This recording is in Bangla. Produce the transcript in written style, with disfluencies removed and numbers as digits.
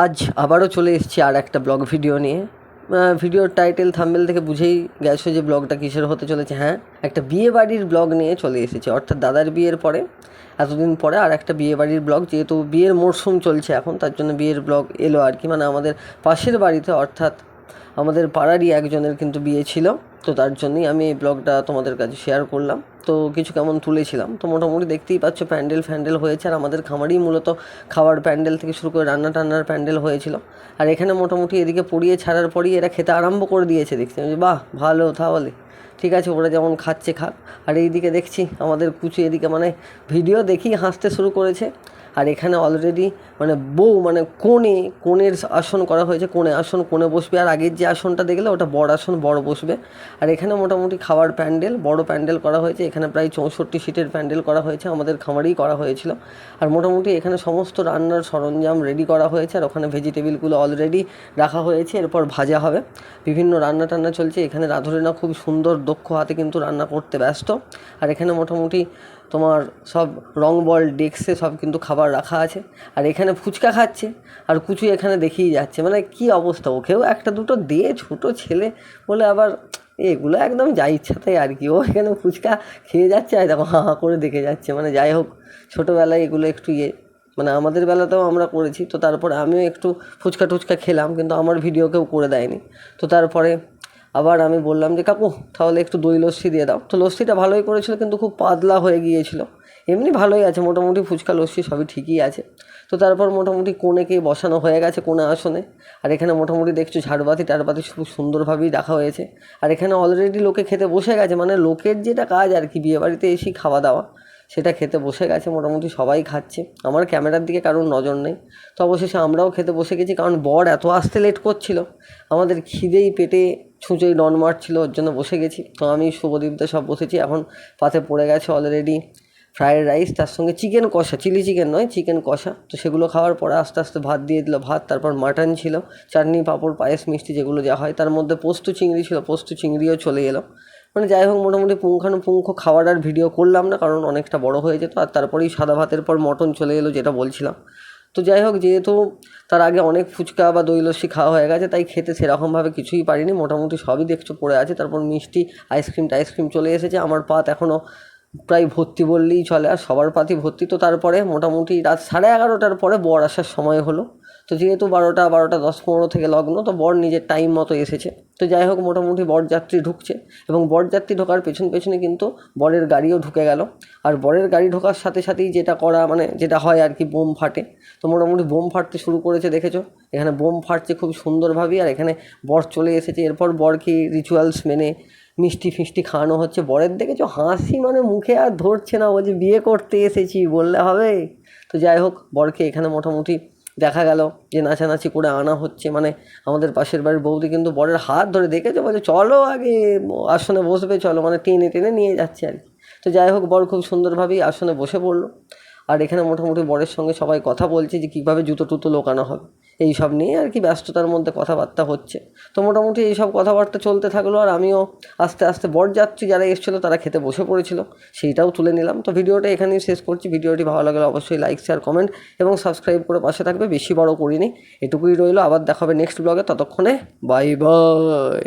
আজ আবারও চলে এসেছি আর একটা ব্লগ ভিডিও নিয়ে। ভিডিওর টাইটেল থাম্বনেল থেকে বুঝেই গেছো যে ব্লগটা কিসের হতে চলেছে। হ্যাঁ, একটা বিয়ে বাড়ির ব্লগ নিয়ে চলে এসেছি, অর্থাৎ দাদার বিয়ের পরে এতদিন পরে আর একটা বিয়ে বাড়ির ব্লগ। যেহেতু বিয়ের মরশুম চলছে এখন, তার জন্য বিয়ের ব্লগ এলো আর কি। মানে আমাদের পাশের বাড়িতে, অর্থাৎ আমাদের পাড়ারই একজনের কিন্তু বিয়ে ছিল, তো তার জন্যই আমি এই ব্লগটা তোমাদের কাছে শেয়ার করলাম। তো কিছু কেমন তুলেছিলাম, তো মোটামুটি দেখতেই পাচ্ছ প্যান্ডেল ফ্যান্ডেল হয়েছে। আর আমাদের খামারেই মূলত খাওয়ার প্যান্ডেল থেকে শুরু করে রান্না টান্নার প্যান্ডেল হয়েছিল। আর এখানে মোটামুটি এদিকে পড়িয়ে ছাড়ার পরই এরা খেতে আরম্ভ করে দিয়েছে। দেখছি যে বাহ, ভালো, তাহলে ঠিক আছে, ওরা যেমন খাচ্ছে খাক। আর এইদিকে দেখছি আমাদের কুচু এদিকে মানে ভিডিও দেখি হাসতে শুরু করেছে। আর এখানে অলরেডি মানে বউ মানে কোণের আসন করা হয়েছে, কোণে আসন, কোণে বসবে। আর আগের যে আসনটা দেখলে ওটা বড় আসন, বড় বসবে। আর এখানে মোটামুটি খাওয়ার প্যান্ডেল, বড় প্যান্ডেল করা হয়েছে। এখানে প্রায় 64 সিটের প্যান্ডেল করা হয়েছে, আমাদের খামারেই করা হয়েছিল। আর মোটামুটি এখানে সমস্ত রান্নার সরঞ্জাম রেডি করা হয়েছে। আর ওখানে ভেজিটেবিলগুলো অলরেডি রাখা হয়েছে, এরপর ভাজা হবে। বিভিন্ন রান্না টান্না চলছে। এখানে রাঁধুনিরা খুব সুন্দর দক্ষ হাতে কিন্তু রান্না করতে ব্যস্ত। আর এখানে মোটামুটি তোমার সব রং বল ডেস্কে সব কিন্তু খাবার রাখা আছে। আর এখানে ফুচকা খাচ্ছে, আর কুচু এখানে দেখেই যাচ্ছে। মানে কী অবস্থা, ওকেও একটা দুটো দিয়ে, ছোটো ছেলে বলে আবার এগুলো একদম যা ইচ্ছা তাই আর কি। ও এখানে ফুচকা খেয়ে যাচ্ছে, আর দেখো হাঁ হাঁ করে দেখে যাচ্ছে। মানে যাই হোক, ছোটোবেলায় এগুলো একটু মানে আমাদের বেলাতেও আমরা করেছি। তো তারপরে আমিও একটু ফুচকা টুচকা খেলাম, কিন্তু আমার ভিডিও কেউ করে দেয়নি। তো তারপরে আবার আমি বললাম যে কাকু তাহলে একটু দই লস্যি দিয়ে দাও। তো লস্যিটা ভালোই করেছিল, কিন্তু খুব পাতলা হয়ে গিয়েছিল। এমনি ভালোই আছে মোটামুটি, ফুচকা লস্যি সবই ঠিকই আছে। তো তারপর মোটামুটি কোণেকে বসানো হয়ে গেছে, কোণে আসনে। আর এখানে মোটামুটি দেখছো ঝাড়বাতি টাড়বাতি খুব সুন্দরভাবেই রাখা হয়েছে। আর এখানে অলরেডি লোকে খেতে বসে গেছে। মানে লোকের যেটা কাজ আর কি, বিয়েবাড়িতে এসেই খাওয়া দাওয়া, সেটা খেতে বসে গেছে। মোটামুটি সবাই খাচ্ছে, আমার ক্যামেরার দিকে কারোর নজর নেই। তো অবশেষে আমরাও খেতে বসে গেছি, কারণ বর এত আসতে লেট করছিল, আমাদের খিদেই পেটে ছুঁচোই ডন মারছিল, ওর জন্য বসে গেছি। তো আমি শুভদীপদা সব বসেছি। এখন পাতে পড়ে গেছে অলরেডি ফ্রায়েড রাইস, তার সঙ্গে চিকেন কষা, চিলি চিকেন নয়, চিকেন কষা। তো সেগুলো খাওয়ার পরে আস্তে আস্তে ভাত দিয়ে দিল, ভাত, তারপর মাটন ছিল, চাটনি পাঁপড় পায়েস মিষ্টি যেগুলো যা হয়। তার মধ্যে পোস্ত চিংড়ি ছিল, পোস্ত চিংড়িও চলে এলো। মানে যাই হোক, মোটামুটি পুঙ্খানুপুঙ্খ খাওয়ার আর ভিডিও করলাম না, কারণ অনেকটা বড় হয়ে যেত। আর তারপরেই সাদা ভাতের পর মটন চলে এলো, যেটা বলছিলাম। তো যাই হোক, যেহেতু তার আগে অনেক ফুচকা বা দই লস্যি খাওয়া হয়ে গেছে, তাই খেতে সেরকমভাবে কিছুই পারিনি। মোটামুটি সবই দেখছো পড়ে আছে। তারপর মিষ্টি, আইসক্রিম চলে এসেছে। আমার পাত এখনও প্রায় ভর্তি বললেই চলে, আর সবার পাতই ভর্তি। তো তারপরে মোটামুটি রাত 11:30টার পরে বর আসার সময় হলো। তো যেহেতু 12টা 10-15 থেকে লগ্ন, তো বর নিজের টাইম মতো এসেছে। তো যাই হোক, মোটামুটি বরযাত্রী ঢুকছে, এবং বরযাত্রী ঢোকার পেছনে কিন্তু বরের গাড়িও ঢুকে গেল। আর বরের গাড়ি ঢোকার সাথে সাথেই যেটা করা মানে যেটা হয় আর কি, বোম ফাটে। তো মোটামুটি বোম ফাটতে শুরু করেছে, দেখেছো এখানে বোম ফাটছে খুব সুন্দরভাবেই। আর এখানে বর চলে এসেছে। এরপর বরকে রিচুয়ালস মেনে মিষ্টি ফিষ্টি খাওয়ানো হচ্ছে। বরের দেখেছো হাসি, মানে মুখে আর ধরছে না, বলছে বিয়ে করতে এসেছি বললে হবে। তো যাই হোক, বরকে এখানে মোটামুটি দেখা গেল যে নাচানাচি করে আনা হচ্ছে। মানে আমাদের পাশের বাড়ির বৌদি কিন্তু বরের হাত ধরে, দেখেছো, বলছে চলো আগে আসনে বসবে, চলো, মানে টেনে টেনে নিয়ে যাচ্ছে আর কি। তো যাই হোক, বর খুব সুন্দরভাবেই আসনে বসে পড়লো। আর এখানে মোটামুটি বরের সঙ্গে সবাই কথা বলছে যে কীভাবে জুতো টুতো লোকানো হবে, এই সব নিয়ে আর কি ব্যস্ততার মধ্যে কথাবার্তা হচ্ছে। তো মোটামুটি এইসব কথাবার্তা চলতে থাকলো। আর আমিও আস্তে আস্তে বরযাত্রী যারা এসেছিলো তারা খেতে বসে পড়েছিল, সেইটাও তুলে নিলাম। তো ভিডিওটা এখানেই শেষ করছি। ভিডিওটি ভালো লাগলে অবশ্যই লাইক, শেয়ার, কমেন্ট এবং সাবস্ক্রাইব করে পাশে থাকবে। বেশি বড় করিনি, এটুকুই রইলো। আবার দেখা হবে নেক্সট ব্লগে, ততক্ষণে বাই বাই।